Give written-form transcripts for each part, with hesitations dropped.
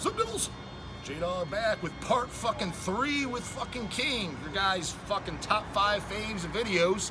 Zoom Devils. J-Dawg back with part fucking 3 with fucking King. Your guys' fucking top 5 faves and videos.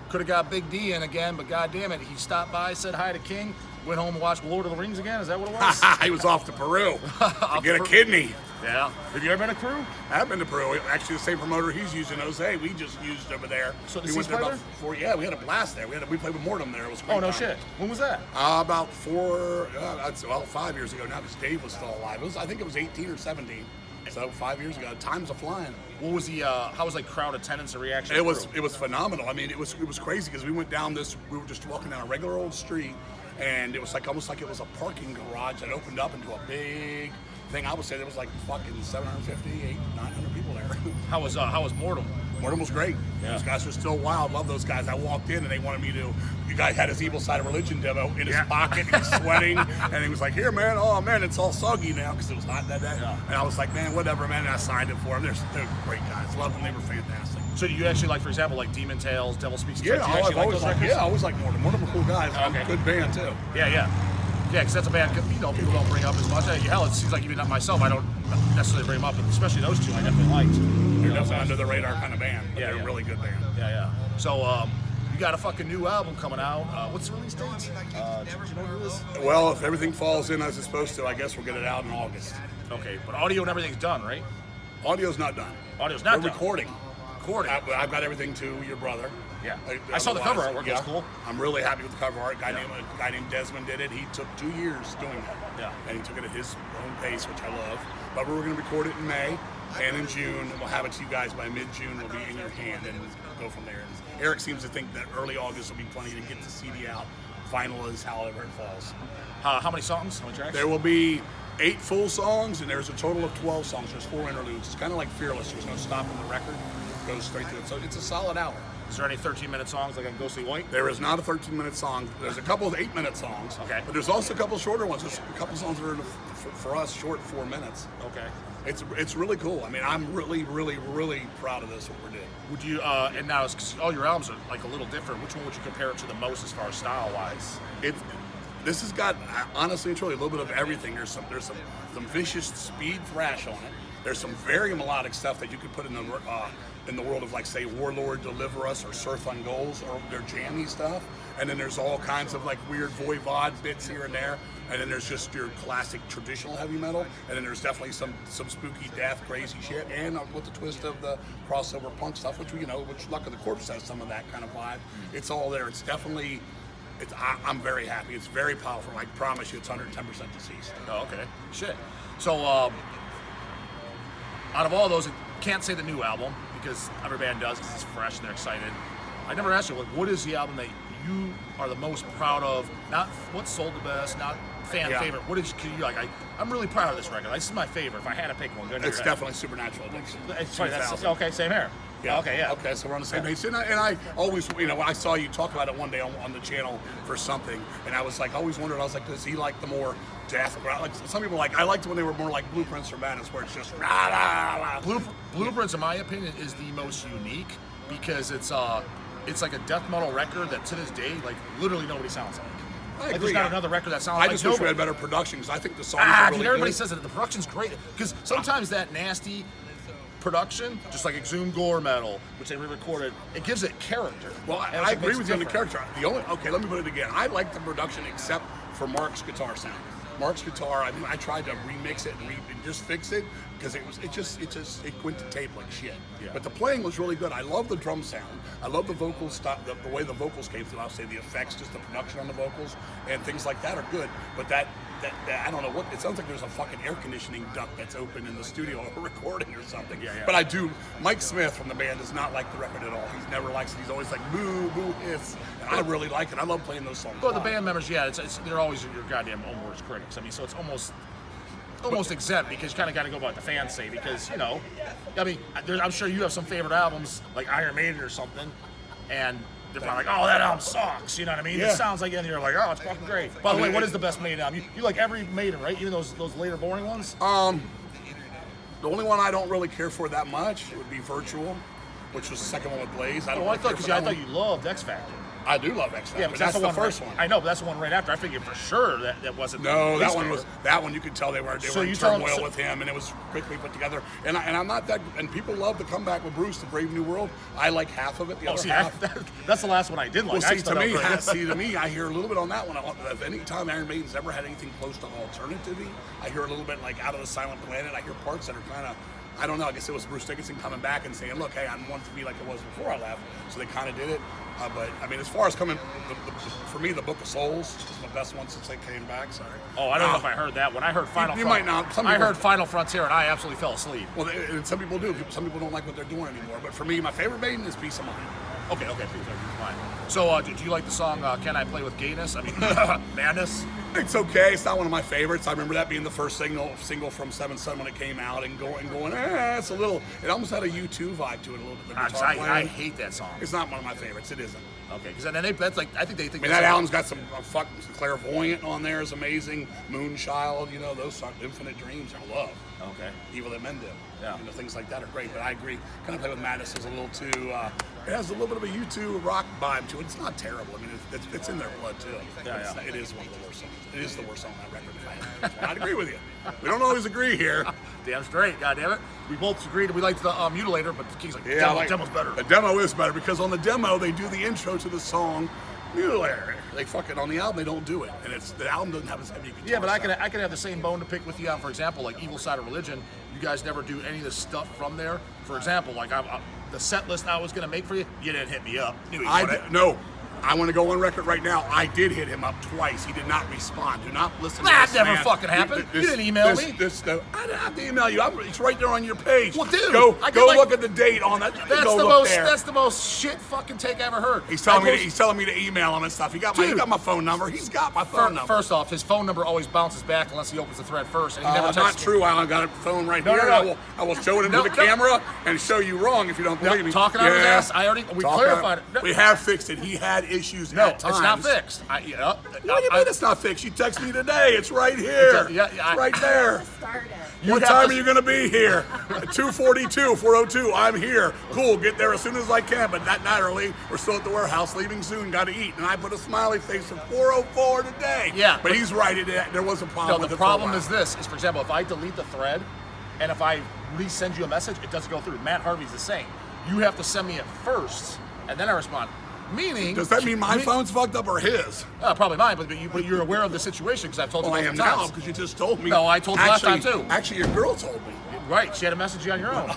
Could have got Big D in again, but goddamn it, he stopped by, said hi to King, went home and watched Lord of the Rings again. Is that what it was? He was off to Peru to get a kidney. Yeah. Have you ever been to Peru? I've been to Peru. Actually, the same promoter he's using, Jose, we just used over there. So we went there about 4. Yeah, we had a blast there. We played with Mortem there. It was great. Oh no time. shit. When was that? About 5 years ago now, because Dave was still alive. I think it was 18 or 17. So 5 years ago. Time's a flying. What was the? How was like crowd attendance and reaction? It was phenomenal. I mean, it was crazy because we went down this. We were just walking down a regular old street, and it was like almost like it was a parking garage that opened up into a big thing. I would say there was like fucking 750, 900 people there. How was Mortem? Mortem was great. Yeah. Those guys were still wild. Love those guys. I walked in and they wanted me to. The guy had his Evil Side of Religion demo in his pocket. He was sweating, and he was like, "Here, man. Oh man, it's all soggy now because it was hot that day." Yeah. And I was like, "Man, whatever, man." And I signed it for them. They're great guys. Love them. They were fantastic. So do you actually like, for example, like Demon Tales, Devil Speaks? Yeah, I always like Mortem. Mortem were cool guys. Okay. Good band too. Yeah, because that's a band people don't bring up as much. Hell, it seems like even not myself, I don't necessarily bring them up, but especially those two, I definitely liked. They're definitely under the radar kind of band. But they're a really good band. Yeah. So you got a fucking new album coming out. What's the release date? Do you know what it is? Well, if everything falls in as it's supposed to, I guess we'll get it out in August. Okay, but audio and everything's done, right? Audio's not done. Audio's not done. We're recording. I've got everything to your brother. Yeah. I saw the cover artwork. It was cool. I'm really happy with the cover art. A guy named Desmond did it. He took 2 years doing that. Yeah. And he took it at his own pace, which I love. But we're going to record it in May, and in June, we'll have it to you guys by mid-June. It'll be in your hand, and we'll go from there. And Eric seems to think that early August will be plenty to get the CD out. Final is however it falls. How many songs? How many tracks? There will be 8 full songs, and there's a total of 12 songs. There's 4 interludes. It's kind of like Fearless. There's no stopping the record. It goes straight to it. So it's a solid hour. Is there any 13-minute songs like on Ghostly White? There is not a 13-minute song. There's a couple of 8-minute songs. Okay. But there's also a couple of shorter ones. There's a couple of songs that are, for us, short 4 minutes. Okay. It's really cool. I mean, I'm really, really, really proud of this, what we're doing. Would you, and now, cause all your albums are like a little different. Which one would you compare it to the most as far as style-wise? This has got, honestly and truly, a little bit of everything. There's some vicious speed thrash on it. There's some very melodic stuff that you could put in the world of, like, say, Warlord Deliver Us or Surf on Goals, or their jammy stuff. And then there's all kinds of like weird voivod bits here and there. And then there's just your classic traditional heavy metal. And then there's definitely some spooky death, crazy shit. And with the twist of the crossover punk stuff, which Luck of the Corpse has some of that kind of vibe. It's all there. It's definitely. I'm very happy. It's very powerful. I promise you, it's 110% deceased. Oh, okay. Shit. So, out of all those, can't say the new album because every band does because it's fresh and they're excited. I never asked you, like, what is the album that you are the most proud of? Not what sold the best, not fan favorite. What did you like? I'm really proud of this record. This is my favorite. If I had to pick one, it's definitely Supernatural Addiction. That's okay. Same here. Yeah. Okay. Yeah. Okay. So we're on the same page. And I always, when I saw you talk about it one day on the channel for something, and I was like, always wondered. I was like, does he like the more death? Like some people like. I liked when they were more like Blueprints for Madness, where it's just rah, rah, rah. Blueprints, in my opinion, is the most unique because it's like a death metal record that to this day, like literally nobody sounds like. I agree. There's not another record that sounds like. I just wish we had better production because I think the songs are really everybody good. says that the production's great because sometimes that nasty production, just like Exhumed Gore Metal, which they re-recorded, it gives it character. Well, I agree with you on the character. Let me put it again. I like the production except for Mark's guitar sound. Mark's guitar, I tried to remix it and just fix it because it went to tape like shit. Yeah. But the playing was really good. I love the drum sound. I love the vocals stuff, the way the vocals came through. I'll say the effects, just the production on the vocals and things like that are good. But that I don't know what it sounds like. There's a fucking air conditioning duct that's open in the studio or recording or something. Yeah. But I do. Mike Smith from the band does not like the record at all. He's never likes it. He's always like boo boo hiss. And I really like it. I love playing those songs. Well, the band members, they're always your goddamn own worst critics. I mean, so it's almost exempt because you kind of got to go by what the fans say because I'm sure you have some favorite albums like Iron Maiden or something, and they're probably like, oh, that album sucks. You know what I mean? Yeah. It sounds like, and you're like, oh, it's fucking great. By the way, what is the best Maiden album? You like every Maiden, right? Even those later boring ones? The only one I don't really care for that much would be Virtual, which was the second one with Blaze. I thought you loved X Factor. I do love X Factor. Yeah, but that's the first one. I know, but that's the one right after. I figured for sure that wasn't. No, that one you could tell they were in turmoil with him, and it was quickly put together. And I'm not that. And people love the comeback with Bruce, the Brave New World. I like half of it. The other half. That's the last one I did like. Well, to me, I hear a little bit on that one. If any time Iron Maiden's ever had anything close to alternative-y, I hear a little bit like Out of the Silent Planet. I hear parts that are kind of, I don't know, I guess it was Bruce Dickinson coming back and saying, look, hey, I want it to be like it was before I left. So they kind of did it. But, I mean, as far as coming, for me, the Book of Souls is my best one since they came back. Sorry. Oh, I don't know if I heard that one. I heard Final You might not. I heard Final Frontier, and I absolutely fell asleep. Well, and some people do. Some people don't like what they're doing anymore. But for me, my favorite Maiden is Peace of Mind. Okay, fine. So, do you like the song Can I Play with Gayness? I mean, Madness? It's okay. It's not one of my favorites. I remember that being the first single from Seventh Son when it came out, and going, it's a little, it almost had a U2 vibe to it a little bit. I hate that song. It's not one of my favorites. It isn't. Okay, because then that's like, I think they think. I mean, that album's got some Clairvoyant on there is amazing. Moonchild, those songs, Infinite Dreams, I love. Okay. Evil That Men Do. Yeah. Things like that are great, but I agree. Kind of Play with Madness is a little too, it has a little bit of a U2 rock vibe to it. It's not terrible. I mean, it's in their blood too. Yeah. It is one of the worst songs. It is the worst song on that record. I'd agree with you. We don't always agree here. Damn straight, goddammit. We both agreed we liked the Mutilator, but the King's like, demo's better. The demo is better because on the demo they do the intro to the song Mutilator. They fucking on the album they don't do it, and the album doesn't have as heavy guitar. Yeah, but I could have the same bone to pick with you on, for example, like Evil Side of Religion. You guys never do any of the stuff from there. For example, like the set list I was gonna make for you, you didn't hit me up. No. I want to go on record right now. I did hit him up twice. He did not respond. Do not listen to this never man. fucking happened. You didn't email me. I didn't have to email you. It's right there on your page. Well, dude, go look at the date on that. That's the most shit fucking take I ever heard. He's telling me to email him and stuff. He got my phone number. He's got my phone number. First off, his phone number always bounces back unless he opens the thread first. And he never not true. I got a phone right here. No. I will show it into the camera and show you wrong if you don't believe me. Talking out his ass. We clarified it. We have fixed it. He had issues at times. It's not fixed. What do you mean it's not fixed? You text me today. It's right here. It's right there. What time are you going to be here? 2:42, 4:02. I'm here. Cool. Get there as soon as I can. But that night early, we're still at the warehouse, leaving soon. Got to eat. And I put a smiley face at 4:04 today. Yeah. But he's right. There was a problem. No, the problem is this. For example, if I delete the thread, and if I resend you a message, it doesn't go through. Matt Harvey's the same. You have to send me it first, and then I respond. Meaning, does that mean my phone's fucked up or his? Probably mine, but you're aware of the situation because I've told you multiple times. I am now because you just told me. No, I told you last time too. Actually, your girl told me. Right, she had a message you on your own.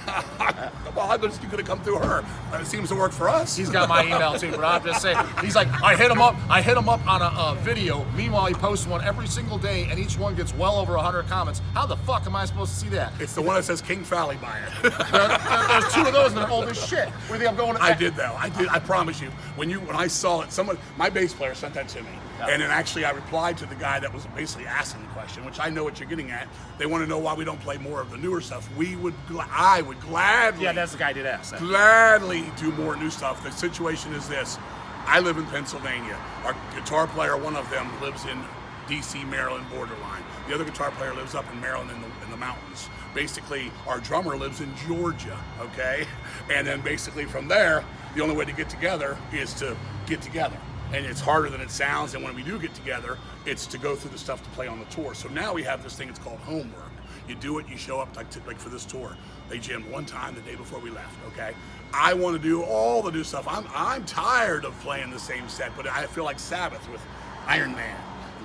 Well, you could have come through her. It seems to work for us. He's got my email too, but I'm just saying. He's like, I hit him up on a video. Meanwhile, he posts one every single day, and each one gets well over 100 comments. How the fuck am I supposed to see that? It's the one that says King Fowley by it. There's two of those, and they're old as shit. Where do you think I'm going? I did though. I promise you. When I saw it, my bass player sent that to me. And then actually I replied to the guy that was basically asking the question, which I know what you're getting at. They want to know why we don't play more of the newer stuff. I would gladly. Yeah, that's the guy who did ask that. Gladly do more new stuff. The situation is this. I live in Pennsylvania. Our guitar player, one of them, lives in D.C., Maryland borderline. The other guitar player lives up in Maryland in the mountains. Basically, our drummer lives in Georgia, okay? And then basically from there, the only way to get together is to get together. And it's harder than it sounds, and when we do get together, it's to go through the stuff to play on the tour. So now we have this thing, it's called homework. You do it, you show up, like for this tour. They jammed one time the day before we left, okay? I want to do all the new stuff. I'm tired of playing the same set, but I feel like Sabbath with Iron Man,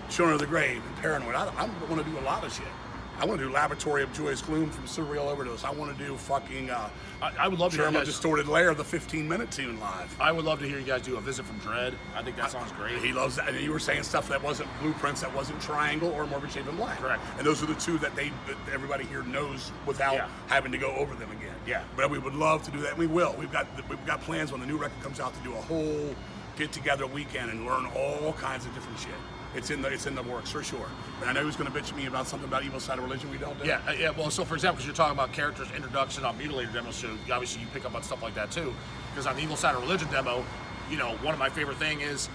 Children of the Grave, and Paranoid. I want to do a lot of shit. I want to do Laboratory of Joyous Gloom from Surreal Overdose. I want to do fucking I would love to hear you guys, Distorted Lair, the 15-minute tune live. I would love to hear you guys do A Visit from Dread. I think that sounds great. He loves that. And you were saying stuff that wasn't Blueprints, that wasn't Triangle or Morbid Shape in Black. Correct. And those are the two that everybody here knows without having to go over them again. Yeah. But we would love to do that. And we will. We've got plans when the new record comes out to do a whole get-together weekend and learn all kinds of different shit. It's in the works for sure. But I know he was going to bitch at me about something about Evil Side of Religion we don't do. Yeah. Well, so for example, because you're talking about characters, introduction on Mutilator demo, so obviously you pick up on stuff like that too. Because on the Evil Side of Religion demo, one of my favorite thing is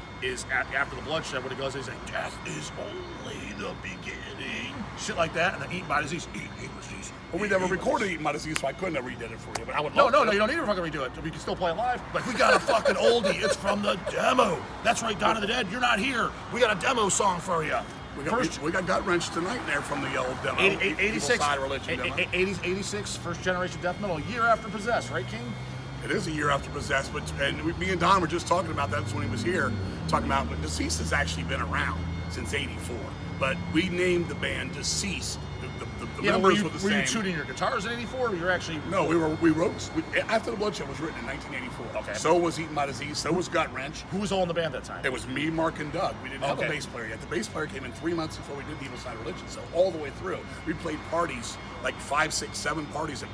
after the bloodshed when it goes, he's like, death is only the beginning, shit like that, and then eat by disease, eat with disease, But we never recorded Eat My Disease, so I couldn't have redid it for you. But I would No, love no, to. you don't need to fucking redo it. We can still play it live. But we got a fucking oldie. It's from the demo. That's right, Dawn of the Dead. You're not here. We got a demo song for you. We got Gut Wrench tonight there from the old demo. 86, Side Religion demo. 86, first generation death metal, a year after Possess, right, King? It is a year after Possess, but me and Don were just talking about that when he was here, talking about Deceased has actually been around since '84, but we named the band Deceased. The members were the same. Were you tuning your guitars in '84? Or you were actually No, we wrote After the Bloodshed was written in 1984. Okay. So was Eaten by Disease. So was Gut Wrench. Who was all in the band that time? It was me, Mark, and Doug. We didn't have a bass player yet. The bass player came in 3 months before we did the Evil Side Religion. So all the way through, we played parties, like 5, 6, 7 parties at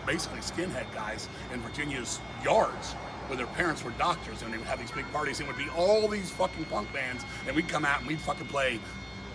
basically skinhead guys in Virginia's yards, where their parents were doctors, and they would have these big parties. And it would be all these fucking punk bands, and we'd come out and we'd fucking play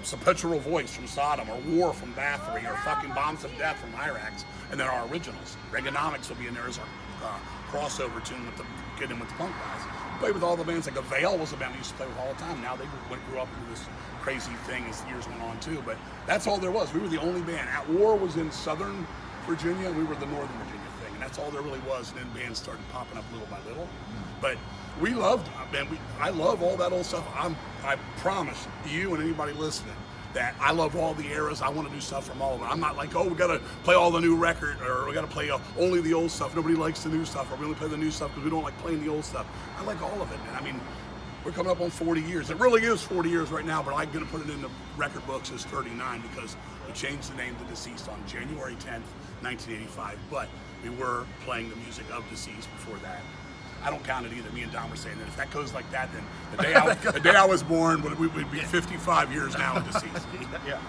Sepulchral Voice from Sodom, or War from Bathory, or fucking Bombs of Death from Hyrax, and then our originals. Reaganomics will be in there as our crossover tune with get in with the punk guys. Played with all the bands. Like Avail was a band we used to play with all the time. Now they grew up into this crazy thing as the years went on too. But that's all there was. We were the only band. At War was in Southern Virginia, and we were the Northern Virginia thing, and that's all there really was. And then bands started popping up little by little. But we loved, man. I love all that old stuff. I promise you and anybody listening that I love all the eras. I want to do stuff from all of it. I'm not like, oh, we got to play all the new record, or we got to play only the old stuff. Nobody likes the new stuff, or we only play the new stuff because we don't like playing the old stuff. I like all of it, man. I mean, we're coming up on 40 years. It really is 40 years right now, but I'm going to put it in the record books as 39 because we changed the name to Deceased on January 10th, 1985. But we were playing the music of Deceased before that. I don't count it either. Me and Don were saying that if that goes like that, then the day I was born, we'd be 55 years now in Deceased. Yeah.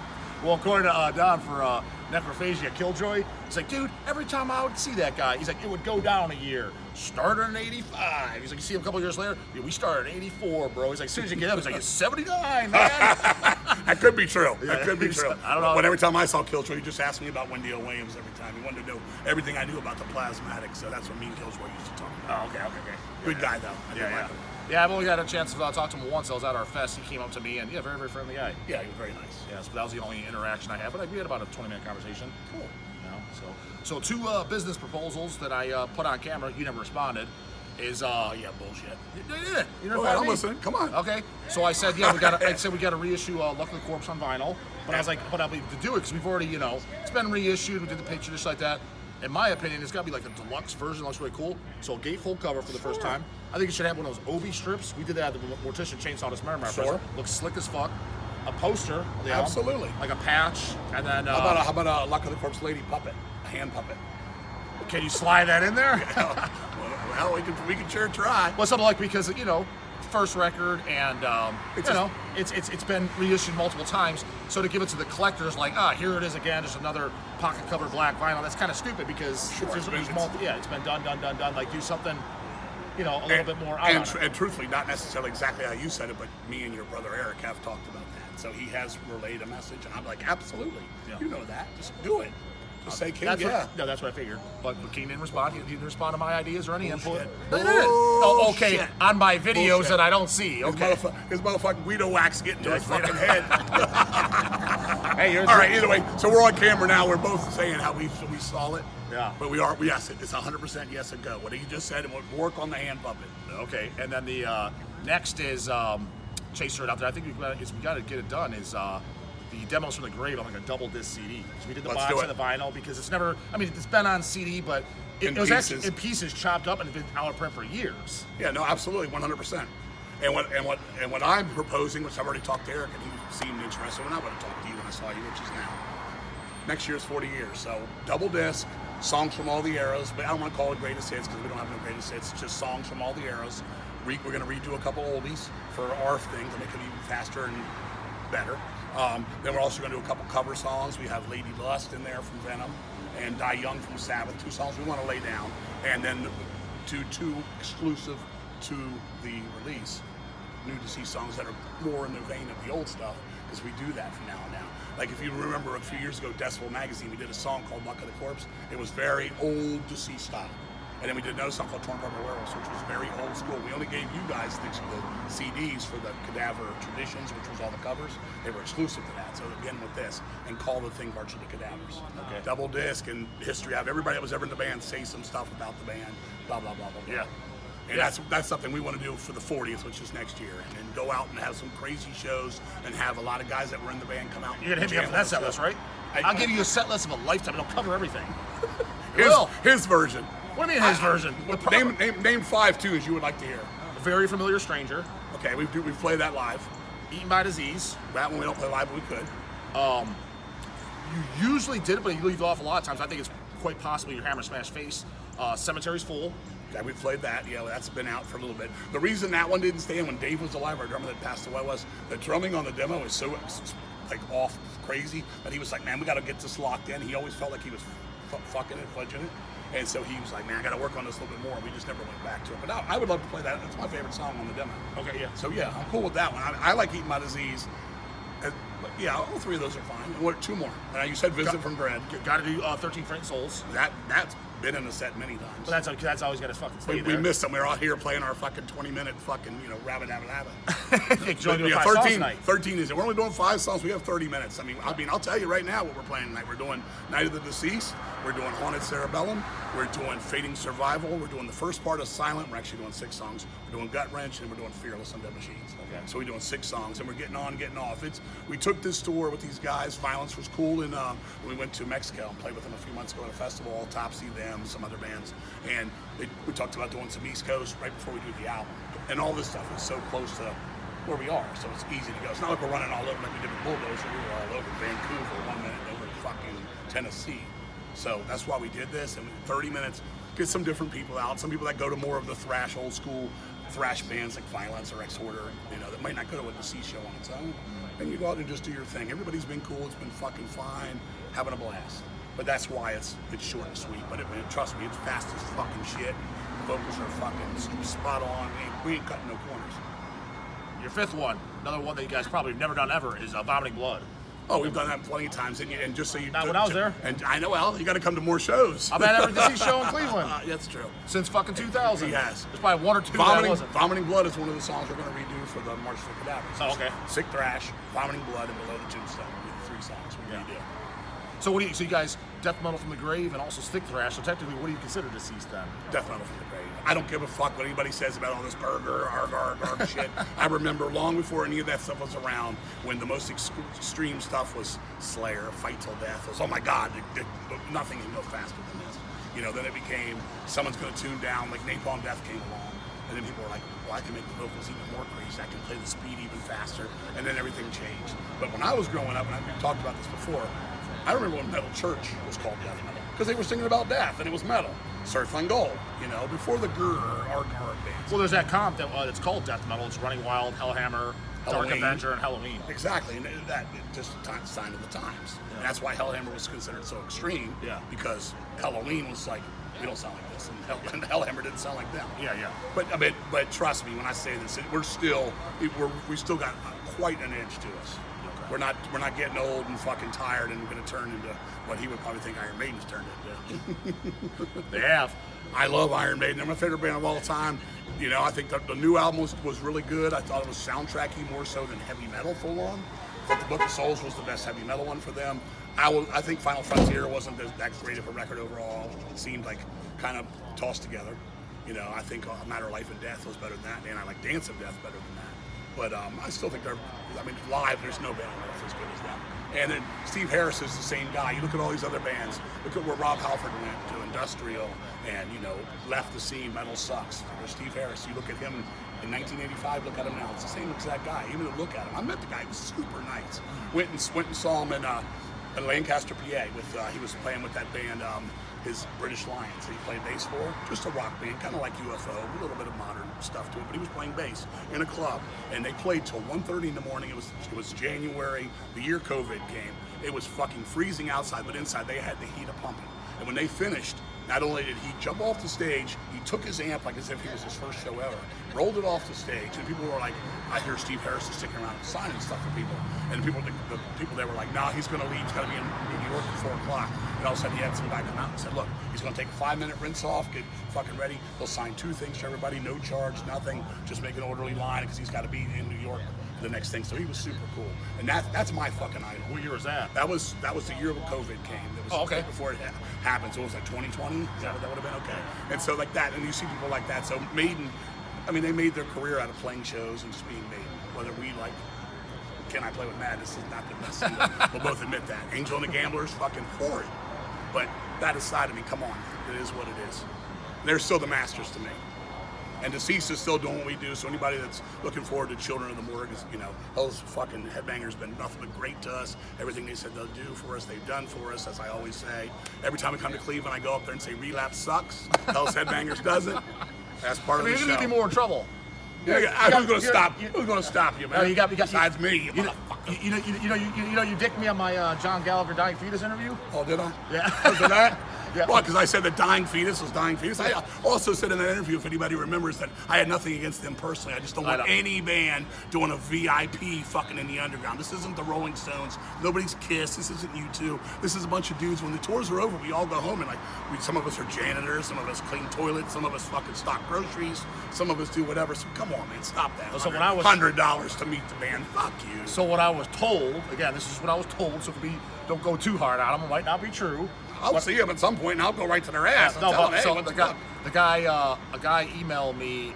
Well, according to Don for Necrophagia Killjoy, he's like, dude, every time I would see that guy, he's like, it would go down a year. Started in 85. He's like, you see him a couple years later? Yeah, we started in 84, bro. He's like, as soon as you get up, he's like, it's 79, man. That could be true. That could be true. I don't know. But every time I saw Killjoy, he just asked me about Wendy O. Williams every time. He wanted to know everything I knew about the Plasmatics, so that's what me and Killjoy used to talk about. Oh, okay. Good guy, though. I did like him. Yeah, I've only got a chance to talk to him once. I was at our fest. He came up to me, and very, very friendly guy. Yeah, he was very nice. Yeah, so that was the only interaction I had, but we had about a 20-minute conversation. Cool. You know, so two business proposals that I put on camera. You never responded. Is yeah, bullshit. Yeah, you know Go ahead, I'm listening. Come on. Okay, so I said, yeah, we got to reissue Luck of the Corpse on vinyl, but I was like, but I'll be to do it because we've already, it's been reissued. We did the picture just like that. In my opinion, it's got to be like a deluxe version. Looks really cool. So a gatefold cover for the first time. I think it should have one of those Obi strips. We did that at the Mortician Chainsaw Dismember. Sure. Looks slick as fuck. A poster. Of the album, Absolutely. like a patch, and then. How about a Luck of the Corpse lady puppet, a hand puppet? Can you slide that in there? Well, we can sure try. Well, something like because first record, and it's been reissued multiple times. So to give it to the collectors, like here it is again, just another pocket cover black vinyl. That's kind of stupid because it's been done. Like do something, a little bit more. And truthfully, not necessarily exactly how you said it, but me and your brother Eric have talked about that. So he has relayed a message, and I'm like, absolutely, you know that, just do it. Just say, King, that's what I figured. But King didn't respond. He didn't respond to my ideas or any input. Oh, okay. On my videos that I don't see. Okay. His motherfucking Guido wax getting to his fucking head. Hey, all right. Either way, so we're on camera now. We're both saying how we saw it. Yeah. But yes, it's 100% yes and go. What he just said, and we'll work on the hand puppet. Okay. And then the next is Chaser It Out There. I think we got to get it done. Is the Demos from the Grave on like a double disc CD. So we did the box and the vinyl because it's never. I mean, it's been on CD, but it was actually in pieces, chopped up, and it's been out of print for years. Yeah, no, absolutely, 100%. And what I'm proposing, which I've already talked to Eric, and he seemed interested. When I would have talked to you when I saw you, which is now. Next year's 40 years, so double disc, songs from all the eras. But I don't want to call it greatest hits because we don't have no greatest hits. It's just songs from all the eras. We're going to redo a couple oldies for our thing to make it even faster and better. Then we're also going to do a couple cover songs. We have Lady Lust in there from Venom and Die Young from Sabbath, 2 songs we want to lay down. And then two exclusive to the release, new Deceased songs that are more in the vein of the old stuff, because we do that from now on now. Like if you remember a few years ago, Decibel Magazine, we did a song called Luck of the Corpse. It was very old Deceased style. And then we did another song called Torn Apart by Werewolves, which was very old school. We only gave you guys the CDs for the Cadaver Traditions, which was all the covers. They were exclusive to that. So again with this, and call the thing March of the Cadavers. Okay. Double disc and history of everybody that was ever in the band say some stuff about the band, blah, blah, blah, blah, blah. Yeah. And that's something we want to do for the 40th, which is next year, and then go out and have some crazy shows and have a lot of guys that were in the band come out. You're gonna hit me up for that set list, right? I'll give you a set list of a lifetime. It'll cover everything. His version. What do you mean his version? Name 5 tunes you would like to hear. A Very Familiar Stranger. Okay, we've played that live. Eaten by Disease. That one we don't play live, but we could. You usually did it, but you leave it off a lot of times. I think it's quite possibly your Hammer Smash Face. Cemetery's Full. Yeah, we played that. Yeah, that's been out for a little bit. The reason that one didn't stay in when Dave was alive, our drummer that passed away, was the drumming on the demo was so like off crazy that he was like, man, we got to get this locked in. He always felt like he was fucking it, fudging it. And so he was like, man, I got to work on this a little bit more. We just never went back to it. But I would love to play that. It's my favorite song on the demo. Okay, yeah. So yeah, I'm cool with that one. I like Eating My Disease. But yeah, all 3 of those are fine. And what 2 more? You said Visit from Dread. Got to do 13 Faint Souls. That's been in the set many times. But that's always got to fucking stay We there. missed them. We were out here playing our fucking 20-minute fucking, rabbit. Yeah, 13 is it. We're only doing 5 songs. We have 30 minutes. I mean, I'll tell you right now what we're playing tonight. We're doing Night of the Deceased. We're doing Haunted Cerebellum. We're doing Fading Survival. We're doing the first part of Silent. We're actually doing 6 songs. We're doing Gut Wrench, and we're doing Fearless on Dead Machines. Okay. So we're doing 6 songs, and we're getting on, getting off. We took this tour with these guys. Violence was cool, and we went to Mexico and played with them a few months ago at a festival. Autopsy, them, some other bands. And we talked about doing some East Coast right before we do the album. And all this stuff is so close to where we are, so it's easy to go. It's not like we're running all over like we did with Bulldozer. We were all over Vancouver 1 minute, over fucking Tennessee. So that's why we did this. And 30 minutes, get some different people out. Some people that go to more of the thrash, old school thrash bands like Violence or Exhorder, that might not go to a deceased show on its own. And you go out and just do your thing. Everybody's been cool. It's been fucking fine. Having a blast. But that's why it's short and sweet. But trust me, it's fast as fucking shit. The vocals are fucking spot on. We ain't cutting no corners. Your 5th one, another one that you guys probably have never done ever, is Vomiting Blood. Oh, we've done that plenty of times, and just so you Not when I was there. And I know, well, you got to come to more shows. I've had every deceased show in Cleveland. That's true. Since fucking 2000. Yes. There's probably 1 or 2 that wasn't. Vomiting Blood is one of the songs we're going to redo for the March for the Cadavers. Oh, okay. Sick Thrash, Vomiting Blood, and Below the Tombstone. The 3 songs we redo. So what do you guys, death metal from the grave and also stick thrash, so technically what do you consider deceased then? Death metal from the grave. I don't give a fuck what anybody says about all this burger, arg shit. I remember long before any of that stuff was around, when the most extreme stuff was Slayer, Fight Till Death. It was, oh my God, nothing can go faster than this. Then it became, someone's going to tune down, like Napalm Death came along. And then people were like, well, I can make the vocals even more crazy. I can play the speed even faster. And then everything changed. But when I was growing up, and we've talked about this before, I remember when Metal Church was called death metal, because they were singing about death, and it was metal. Surfing Gold, before the Grr or bands. Well, there's that comp that it's called death metal. It's Running Wild, Hellhammer, Dark Avenger, and Halloween. Exactly, and that just a sign of the times. Yeah. And that's why Hellhammer was considered so extreme, because Halloween was like, we don't sound like this, and Hellhammer didn't sound like them. Yeah. But trust me when I say this, we still got quite an edge to us. We're not getting old and fucking tired and going to turn into what he would probably think Iron Maiden's turned into. They have. I love Iron Maiden. They're my favorite band of all time. I think the new album was really good. I thought it was soundtracky more so than heavy metal full on. I thought the Book of Souls was the best heavy metal one for them. I think Final Frontier wasn't that great of a record overall. It seemed like kind of tossed together. I think A Matter of Life and Death was better than that, and I like Dance of Death better than that. But I still think live, there's no band on earth as good as them. And then Steve Harris is the same guy. You look at all these other bands. Look at where Rob Halford went to industrial and, left the scene. Metal sucks. There's Steve Harris. You look at him in 1985, look at him now. It's the same exact guy. Even to look at him. I met the guy. He was super nice. Went and saw him in Lancaster, PA. He was playing with that band, his British Lions that he played bass for. Just a rock band, kind of like UFO, a little bit of modern stuff to it, but he was playing bass in a club, and they played till 1:30 in the morning. It was January, the year COVID came. It was fucking freezing outside, but inside they had the heat of pumping. And when they finished, Not only did he jump off the stage, he took his amp like as if it was his first show ever, rolled it off the stage, and people were like, I hear Steve Harris is sticking around and signing stuff for people. And the people there were like, nah, he's gonna leave, he's gotta be in New York at 4 o'clock. And all of a sudden he had some guy come out and said, look, he's gonna take a 5-minute rinse off, get fucking ready. He'll sign 2 things to everybody, no charge, nothing, just make an orderly line because he's gotta be in New York for the next thing. So he was super cool. And that's my fucking idol. What year was that? That was the year when COVID came. That was okay. before it happened. So it was like 2020. That would have been okay. And so like that, and you see people like that. So Maiden, I mean, they made their career out of playing shows and just being Maiden. Whether we like, Can I Play With Madness is not the best single. We'll both admit that. Angel and the Gambler is fucking horrid. But that aside, I mean, come on, it is what it is. They're still the masters to me. And Deceased is still doing what we do, so anybody that's looking forward to Children of the Morgue is, you know, Hell's fucking Headbangers been nothing but great to us. Everything they said they'll do for us, they've done for us, as I always say. Every time we come to Cleveland, I go up there and say, Relapse sucks, Hell's Headbangers doesn't. That's part of the show. You're gonna be more in trouble. Yeah, who's gonna stop? Who's gonna stop you, man? No, you got besides me. You dicked me on my John Gallagher Dying Fetus interview. Oh, did I? Yeah. Because of that? Yeah. Well, because I said that Dying Fetus was Dying Fetus. I also said in that interview, if anybody remembers, that I had nothing against them personally. I just don't want any band doing a VIP fucking in the underground. This isn't the Rolling Stones. Nobody's Kiss. This isn't U2. This is a bunch of dudes. When the tours are over, we all go home and some of us are janitors, some of us clean toilets, some of us fucking stock groceries, some of us do whatever. So come on, man, stop that. So when I was $100 to meet the band, fuck you. So what I was told, again, this is what I was told. So don't go too hard on them. It might not be true. I'll see them at some point, and I'll go right to their ass. No, but so a guy emailed me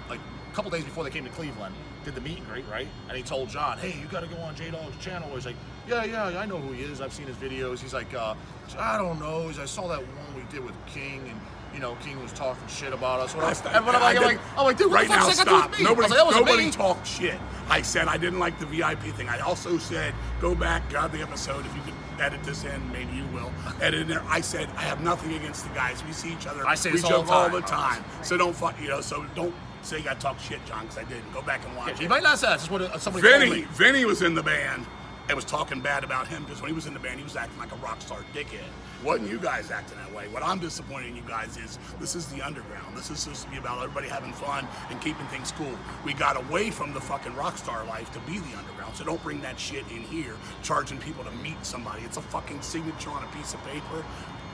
like a couple days before they came to Cleveland, did the meet and greet, right? And he told John, hey, you got to go on J-Dog's channel. He's like, yeah, I know who he is. I've seen his videos. He's like, I don't know. I saw that one we did with King, and you know, King was talking shit about us. I'm like, dude, what right the fuck's now, that got to do with me? Nobody talked shit. I said I didn't like the VIP thing. I also said, go back, grab the episode. If you could edit this in, maybe you will. Edit in there. I said, I have nothing against the guys. We see each other. I say we this joke all the time. So don't say you got to talk shit, John, because I didn't. Go back and watch it. You might not say that's what somebody told me. Vinny was in the band and was talking bad about him because when he was in the band, he was acting like a rock star dickhead. Wasn't you guys acting that way? What I'm disappointed in you guys is this is the underground. This is supposed to be about everybody having fun and keeping things cool. We got away from the fucking rock star life to be the underground. So don't bring that shit in here, charging people to meet somebody. It's a fucking signature on a piece of paper.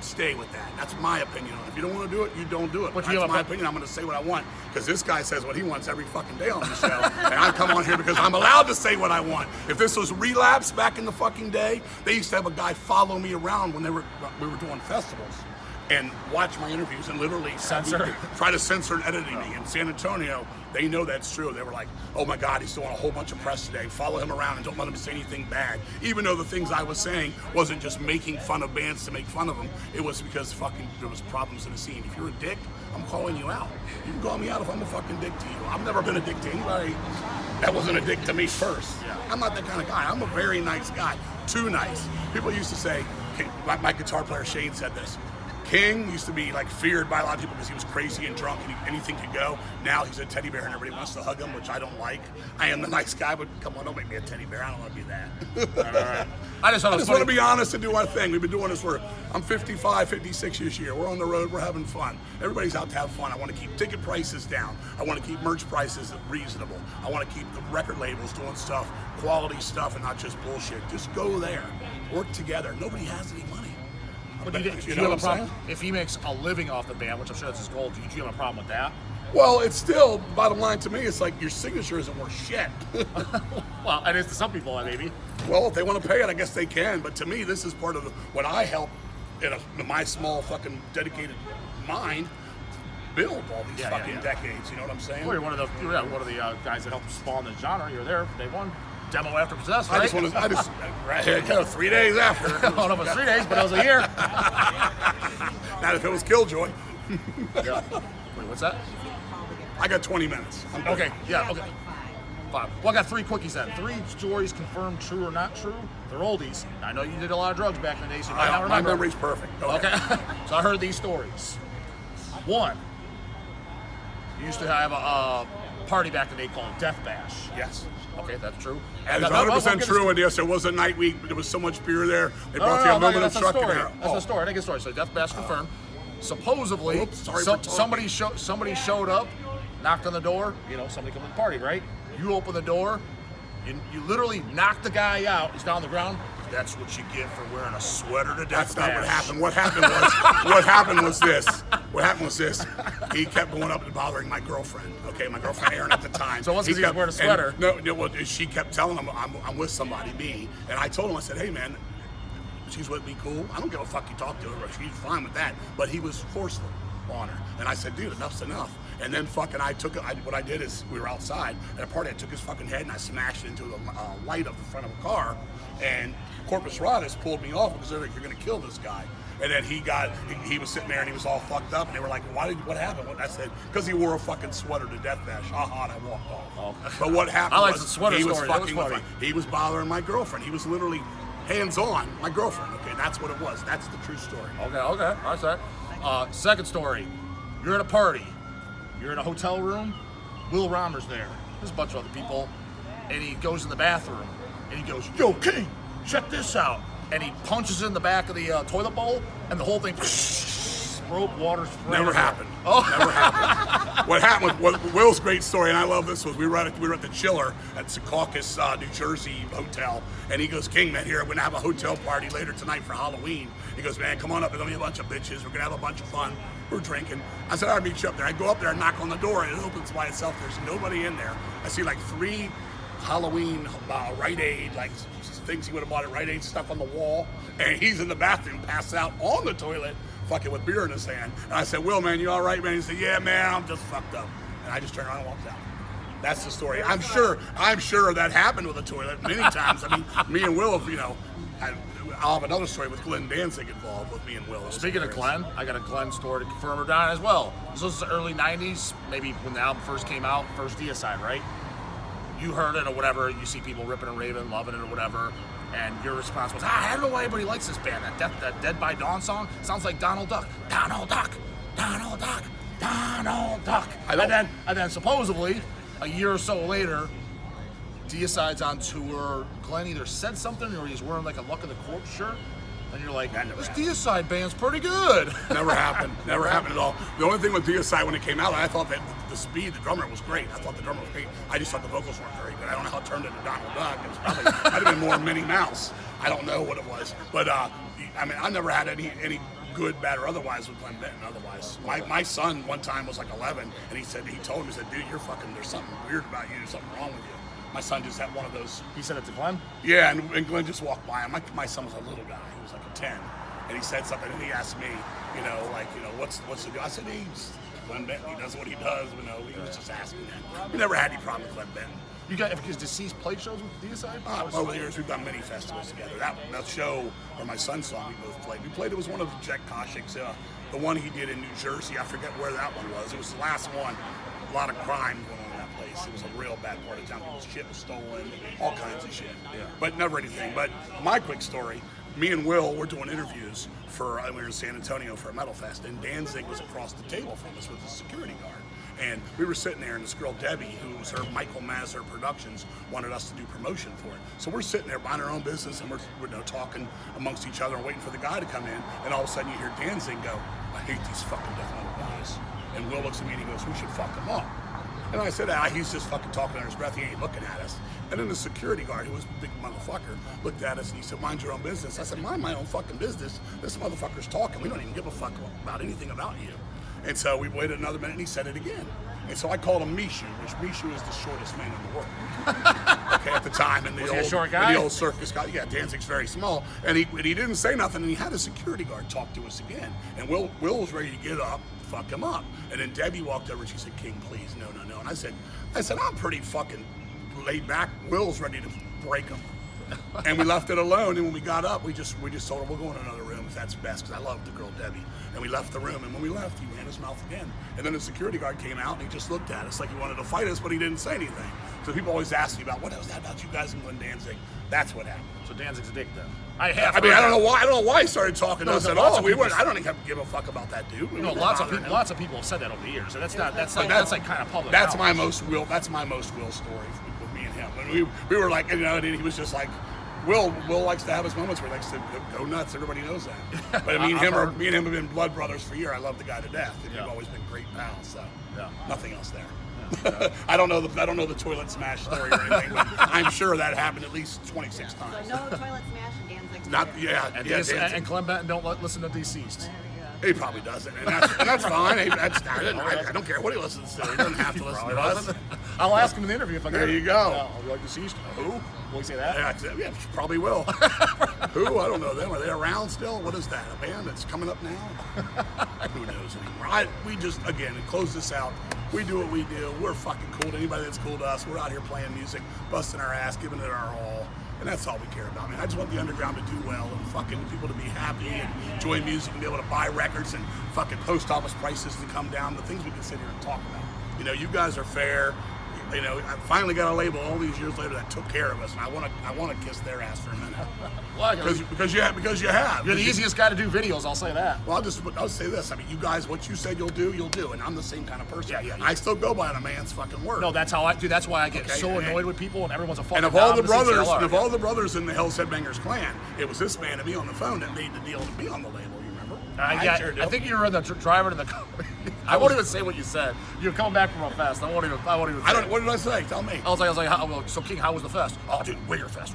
Stay with that. That's my opinion on it. If you don't want to do it, you don't do it. But that's my opinion. I'm going to say what I want because this guy says what he wants every fucking day on the show. And I come on here because I'm allowed to say what I want. If this was Relapse back in the fucking day, they used to have a guy follow me around when we were doing festivals and watch my interviews and literally try to censor and editing me. In San Antonio, they know that's true. They were like, oh my God, he's doing a whole bunch of press today. Follow him around and don't let him say anything bad. Even though the things I was saying wasn't just making fun of bands to make fun of them. It was because fucking there was problems in the scene. If you're a dick, I'm calling you out. You can call me out if I'm a fucking dick to you. I've never been a dick to anybody that wasn't a dick to me first. Yeah. I'm not that kind of guy. I'm a very nice guy. Too nice. People used to say, my guitar player Shane said this, King used to be like feared by a lot of people because he was crazy and drunk and anything could go. Now he's a teddy bear and everybody wants to hug him, which I don't like. I am the nice guy, but come on, don't make me a teddy bear. I don't want to be that. All right. I just want to be honest and do our thing. We've been doing this I'm 55, 56 this year. We're on the road. We're having fun. Everybody's out to have fun. I want to keep ticket prices down. I want to keep merch prices reasonable. I want to keep the record labels doing stuff, quality stuff, and not just bullshit. Just go there. Work together. Nobody has any money. But do you have a problem if he makes a living off the band, which I'm sure that's his goal? Do you have a problem with that? Well, it's still, bottom line to me, it's like your signature isn't worth shit. Well, it is to some people, maybe. Well, if they want to pay it, I guess they can. But to me, this is part of what I help in my small fucking dedicated mind build all these decades. You know what I'm saying? Well, you're one of the guys that helped spawn the genre. You're there from day one. Demo after Possessed, right? I just right here, kind of 3 days after. I don't know if it was 3 days, but it was a year. Not if it was Killjoy. Yeah. Wait, what's that? I got 20 minutes. Okay, yeah, okay. 5. Well, I got 3 quickies then. 3 stories confirmed true or not true. They're oldies. I know you did a lot of drugs back in the day, so you might not remember. My memory's perfect. Okay. So I heard these stories. 1, you used to have a party back in the day called Death Bash. Yes. Okay, that's true. And it's 100% true. And yes, there was a night there was so much beer there. They brought the aluminum truck in there. That's a story. I think it's a story. So Death Bash confirmed. supposedly, Oops, sorry for talking. somebody showed up, knocked on the door. You know, somebody come to the party, right? You open the door, you literally knock the guy out. He's down on the ground. That's what you get for wearing a sweater to death. That's not what happened. What happened was this. He kept going up and bothering my girlfriend. Okay, my girlfriend Erin at the time. So it wasn't because he was wearing a sweater. Well, she kept telling him I'm with somebody, me, and I told him, I said, hey man, she's with me, cool. I don't give a fuck you talk to her. She's fine with that. But he was forceful on her, and I said, dude, enough's enough. And then fucking what I did is we were outside at a party. I took his fucking head and I smashed it into the light of the front of a car, and Corpus Ratus pulled me off because they're like, you're gonna kill this guy. And then he was sitting there and he was all fucked up, and they were like, what happened? I said, because he wore a fucking sweater to death bash. Haha, and I walked off. Oh. But what happened was the sweater he was story. fucking with me. He was bothering my girlfriend. He was literally hands-on my girlfriend. Okay, that's what it was. That's the true story. Okay, that's that. Second story, you're at a party. You're in a hotel room. Will Rahmer's there. There's a bunch of other people. And he goes in the bathroom. And he goes, yo, King, check this out. And he punches in the back of the toilet bowl. And the whole thing, water spraying. Never happened. Never happened. What happened was Will's great story, and I love this, was we were at the Chiller at Secaucus, New Jersey hotel. And he goes, King, man, here, we're going to have a hotel party later tonight for Halloween. He goes, man, come on up. There's going to be a bunch of bitches. We're going to have a bunch of fun. We're drinking. I said, I'll meet you up there. I go up there and knock on the door, and it opens by itself. There's nobody in there. I see like 3 Halloween Rite Aid, like things he would have bought at Rite Aid, stuck on the wall. And he's in the bathroom, passed out on the toilet, fucking with beer in his hand. And I said, Will, man, you all right, man? He said, yeah, man, I'm just fucked up. And I just turned around and walked out. That's the story. I'm sure that happened with the toilet many times. I mean, me and Will, I'll have another story with Glen Danzig involved with me and Will. Speaking of Glen, I got a Glen story to confirm or deny as well. This was the early 90s, maybe when the album first came out, first Deicide, right? You heard it or whatever, you see people ripping and raving, loving it or whatever, and your response was, I don't know why anybody likes this band. That Dead by Dawn song sounds like Donald Duck. Donald Duck, Donald Duck, Donald Duck. And then supposedly, a year or so later, Deicide's on tour. Glen either said something or he's wearing like a Luck of the Corpse shirt. And you're like, this Deicide band's pretty good. Never happened. Never happened at all. The only thing with Deicide when it came out, I thought that the speed, the drummer was great. I thought the drummer was great. I just thought the vocals weren't very good. I don't know how it turned into Donald Duck. It was probably, might have been more Minnie Mouse. I don't know what it was. But, I mean, I never had any good, bad, or otherwise with Glen Benton otherwise. My son one time was like 11, and he told him, dude, you're fucking, there's something weird about you. There's something wrong with you. My son just had one of those. He said it to Glen? Yeah, and Glen just walked by him. My son was a little guy. He was like a 10. And he said something, and he asked me, what's the deal? I said, he's Glen Benton. He does what he does. He was just asking that. We never had any problem with Glen Benton. You got, because Deceased played shows with Deicide? Over the years, we've done many festivals together. That show where my son saw me both played. We played, it was one of Jack Koshik's, the one he did in New Jersey. I forget where that one was. It was the last one. A lot of crime going on in that place. It was a real bad part of town. People's shit was stolen, all kinds of shit. Yeah. But never anything. But my quick story, me and Will were doing interviews we were in San Antonio for a metal fest, and Danzig was across the table from us with a security guard. And we were sitting there, and this girl, Debbie, who was her Michael Mazur Productions, wanted us to do promotion for it. So we're sitting there buying our own business, and we're talking amongst each other and waiting for the guy to come in. And all of a sudden you hear Danzig go, I hate these fucking Deathmetal guys. And Will looks at me and he goes, we should fuck him up. And I said, he's just fucking talking under his breath. He ain't looking at us. And then the security guard, who was a big motherfucker, looked at us and he said, mind your own business. I said, mind my own fucking business. This motherfucker's talking. We don't even give a fuck about anything about you. And so we waited another minute and he said it again. And so I called him Mishu, which Mishu is the shortest man in the world. Okay, at the time. And the old circus guy. Yeah, Danzig's very small. And he didn't say nothing, and he had a security guard talk to us again. And Will was ready to get up, fuck him up. And then Debbie walked over and she said, King, please, no. And I said, I'm pretty fucking laid back. Will's ready to break him. And we left it alone, and when we got up, we just told her, we'll go in another room if that's best, because I love the girl Debbie. And we left the room, and when we left, he ran his mouth again. And then the security guard came out, and he just looked at us like he wanted to fight us, but he didn't say anything. So people always ask me about, what was that about you guys in Glen Danzig? That's what happened. So Danzig's a dick then? I don't know why he started talking to us at all. I don't even give a fuck about that dude. Lots of people have said that over the years, and that's like kind of public. That's my most Will story with me and him. And we were like, and he was just like, Will likes to have his moments where he likes to go nuts. Everybody knows that. But me and him have been blood brothers for years. I love the guy to death, and we've always been great pals. So nothing else there. I don't know the toilet smash story or anything, but I'm sure that happened at least 26 times. So no toilet smash and Danzig. Not And Glen Benton don't listen to Deceased. He probably doesn't, and that's fine. I don't care what he listens to. He doesn't have to listen to us. I'll ask him in the interview if I There you go. I'll be like, Deceased? Who? Will he say that? Yeah, probably will. Who? I don't know them. Are they around still? What is that? A band that's coming up now? Who knows anymore? We just, again, to close this out, we do what we do. We're fucking cool to anybody that's cool to us. We're out here playing music, busting our ass, giving it our all. And that's all we care about, man. I just want the underground to do well and fucking people to be happy and enjoy music and be able to buy records and fucking post office prices to come down, the things we can sit here and talk about. You know, you guys are fair. You know, I finally got a label all these years later that took care of us, and I want to kiss their ass for a minute. Why? Because you have. You're the easiest guy to do videos. I'll say that. Well, I'll say this. I mean, you guys, what you said you'll do, and I'm the same kind of person. Yeah. I still go by a man's fucking word. No, that's how I do. That's why I get so annoyed with people, and everyone's a fucking. And of all the brothers in the Hells Headbangers clan, it was this man and me on the phone that made the deal to be on the label. You remember? I think you were the driver to the car. I won't even say what you said. You're coming back from a fest. I won't even. What did I say? Tell me. I was like, so King, how was the fest? Oh, dude, Wigger fest.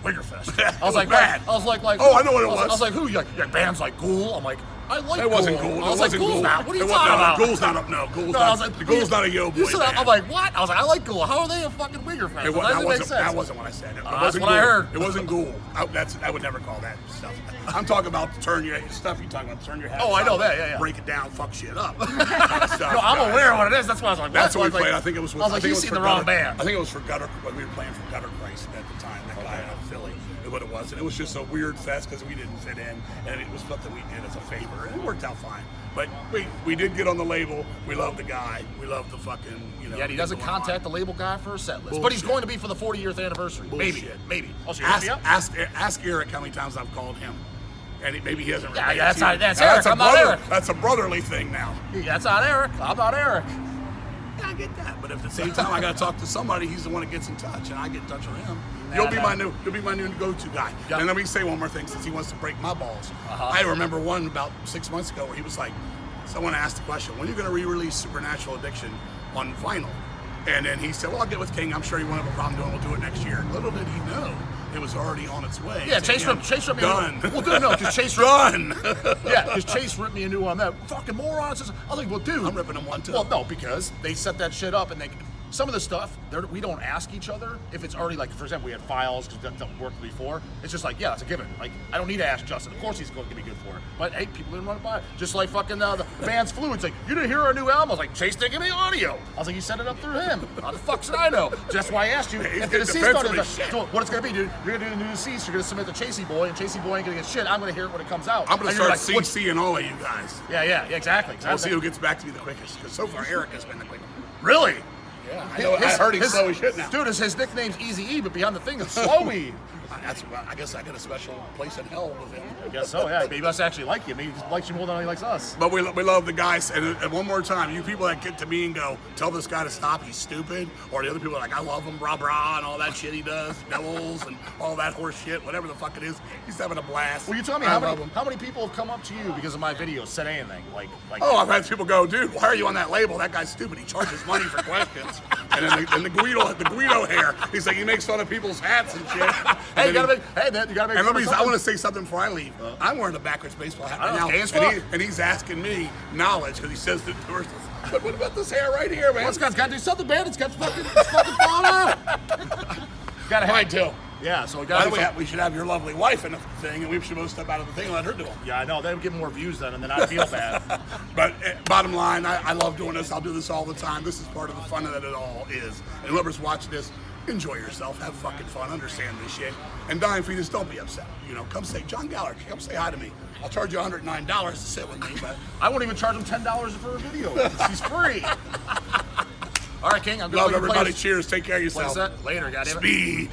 I was like, bad. I was like, oh, I know what it was. I was like, who? Your band's like Ghoul. I'm like, I like. It wasn't Ghoul. I was like, Ghoul's not. What are you talking about? Ghoul's not. No, Ghoul's not a yo boy. I'm like, what? I was like, I like Ghoul. How are they a fucking Wigger fest? That wasn't what I said. That's what I heard. It wasn't Ghoul. I would never call that stuff. I'm talking about turn your stuff. You talking about turn your head. Oh, I know that. Yeah. Break it down, fuck shit up. No, I'm aware of what it is. That's why I was like, that's what we played. I think it was. I was like, he's seen the wrong band. I think it was for Gutter when we were playing for Gutter Christ at the time. That guy out of Philly. What it was, and it was just a weird fest because we didn't fit in, and it was something we did as a favor, and it worked out fine. But we did get on the label. We love the guy. We love the fucking, you know. Yeah, he doesn't contact the label guy for a set list, but he's going to be for the 40th anniversary. Bullshit. Maybe. Ask Eric how many times I've called him, and maybe he hasn't. Yeah, that's Eric. I'm not Eric. That's a brotherly thing now. That's not Eric. I'm not Eric. Yeah, I get that, but at the same time, I got to talk to somebody. He's the one that gets in touch, and I get in touch with him. You'll be my new go-to guy. Yep. And let me say one more thing, since he wants to break my balls. I remember one about 6 months ago where he was like, someone asked the question, when are you going to re-release Supernatural Addiction on vinyl? And then he said, well, I'll get with King. I'm sure you won't have a problem doing it. We'll do it next year. Little did he know, it was already on its way. Yeah, Chase ripped me. Done. Well, dude, no, because Chase done. Yeah, because Chase ripped me a new one. That fucking morons. I was like, well, dude, I'm ripping them one too. Well, no, because they set that shit up, and some of the stuff we don't ask each other if it's already like, for example, we had files because that worked before. It's just like, yeah, it's a given. Like, I don't need to ask Justin. Of course he's going to be good for it. But hey, people didn't run it by. Just like fucking the band's Flu. It's like, you didn't hear our new album. I was like, Chase didn't give me audio. I was like, you set it up through him. How the fuck should I know? That's why I asked you. If the Deceased started, so what it's gonna be, dude? You're gonna do the new Deceased. You're gonna submit the Chasey Boy, and Chasey Boy ain't gonna get shit. I'm gonna hear it when it comes out. I'm gonna start CCing all of you guys. Yeah, exactly. We'll see who gets back to me the quickest. Because so far, Eric has been the quickest. Really? Yeah, I heard he's slow as shit now. Dude, his nickname's Easy E, but behind the thing is Slowy. I guess I got a special place in hell with him. I guess so, yeah. He must actually like you. Maybe he likes you more than he likes us. But we love the guys. And one more time, you people that get to me and go, tell this guy to stop, he's stupid. Or the other people are like, I love him, brah brah, and all that shit he does, devils, and all that horse shit, whatever the fuck it is. He's having a blast. Well, you tell me how many people have come up to you because of my videos, said anything? Like oh, I've had people go, dude, why are you on that label? That guy's stupid. He charges money for questions. And then the Guido hair. He's like, he makes fun of people's hats and shit. Hey, you gotta make. And I want to say something before I leave. I'm wearing a backwards baseball hat right now, and he's asking me knowledge because he says that. But what about this hair right here, man? Well, it's got to do something, man. It's fucking falling out. Got to mine too. Yeah, so we should have your lovely wife in the thing, and we should both step out of the thing and let her do it. Yeah, I know. They would get more views then, and then I'd feel bad. But bottom line, I love doing this. I'll do this all the time. This is part of the fun that it all is. And whoever's watching this, enjoy yourself, have fucking fun, understand this shit. And Dying Fetus, don't be upset. You know, come say, John Gallagher, come say hi to me. I'll charge you $109 to sit with me, but I won't even charge him $10 for a video. He's free. All right, King. I'm going to love everybody. Cheers. Take care of yourself. Later, goddamn it. Speed.